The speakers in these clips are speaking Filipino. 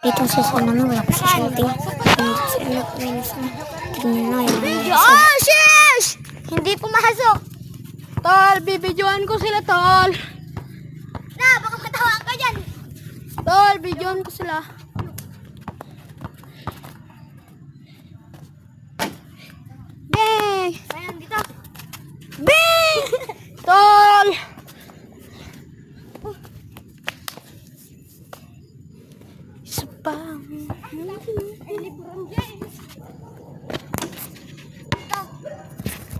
Ito sa sana mo, wala ko sa shooting. Tingnan na yun. Oh, shish! Hindi pumasok. Tol, bibidyoan ko sila, tol. Na, baka matawaan ka dyan. Tol, bidyoan ko sila. Bang! Ayan, dito. Bang! Tol! Isa pa.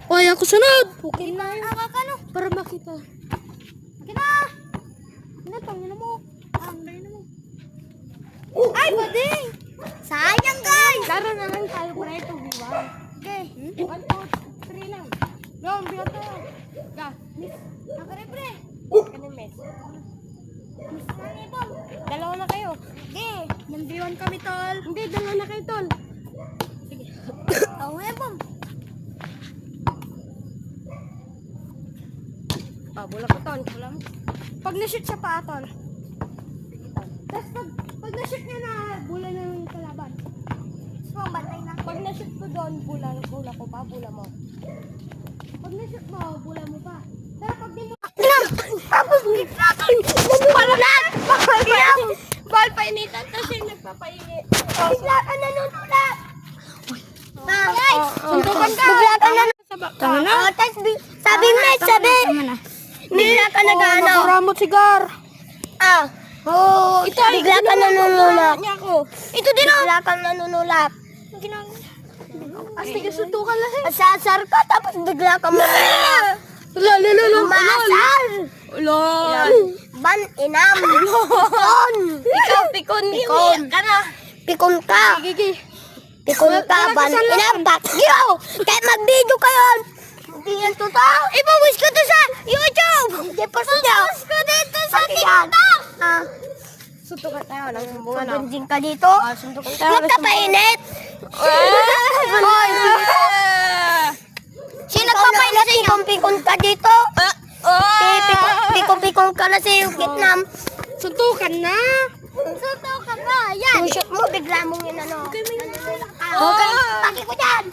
Hoy, ako sunod! Okay na yun. Nakakano? Para makita. Okay na. Ano, tangin mo. Tangin mo. Ay, bading! Sayang, guys! Laro na lang tayo para ito, diba? Okay. 1, 2, 3 lang. Go, biya to. Ga, miss. Nakare, pre. Ano, miss? Miss na ni Bom. Dalawa na kayo. Okay. Nandiwan kami, tol. Hindi, dalawa na kayo, tol. Oh, eh, Bom. Bola ko, tol. Bola mo. Pag na-shoot siya pa, tol. Tapos pag na-shoot niya na, bola na yung kalaban. So, bantay na. Pag na-shoot ko doon, bola ko pa, bola mo. Pag na-shoot mo, bola mo pa. Pero pag di mo... Tapos, bigla ka. Balat! Balat! Ball painitan kasi nagpapainit. Bigla ka nanunulat. Guys, Suntukan ka. bigla ka nanunulat. Tama na. Sabi mo, bigla ka nag-ano. Nakaramot sigar. Ah. Oh, ito. Bigla ka nanunulat. Niya ako. Ito din oh. Bigla ka nanunulat. Astig suntukan lang. Asasar ka, tapos bigla ka manunulat. Umasar. Ulol. Ban, inam. Pikon. Ikaw, pikon. Pikon. Pikon ka. Gigi. Pikon ka, ban, inam. Bakyo. Kaya mag-video kayo. Hindi yan totoo. Ipawish ko to sa YouTube. Hindi pa sa Ipawish ko dito sa TikTok. Ah. Suntukan tayo ng bunga na. Mabanjing ka dito. Suntukan Huwag ka painit. Hoy. Sino ka painit sa inyo? Pikon ka dito. Pikon ka na sa Vietnam. Suntukan na. Suntok ka na. Yan. Shoot mo, bigla mong yun ano. Okay, paki ko dyan.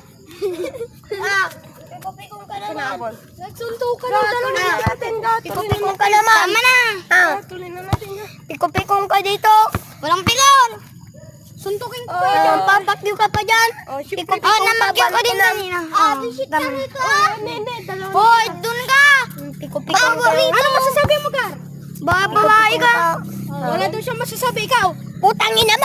Pikon ka naman. Suntukan na. Dalawa na natin. Pikon ka naman. Tama na. Tuloy na natin. Pikon ka dito. Walang pikon. Suntukin ko. Papakyo ka pa dyan. Pikon ka namakyo ka din kanina. Shit ka dito. Hindi, dalawa. Hoy, dun ka. Pikon ka dito. Ano masasabi mo, Gar? Babae ka. Wala daw siya masasabi ikaw. Putangin na mo.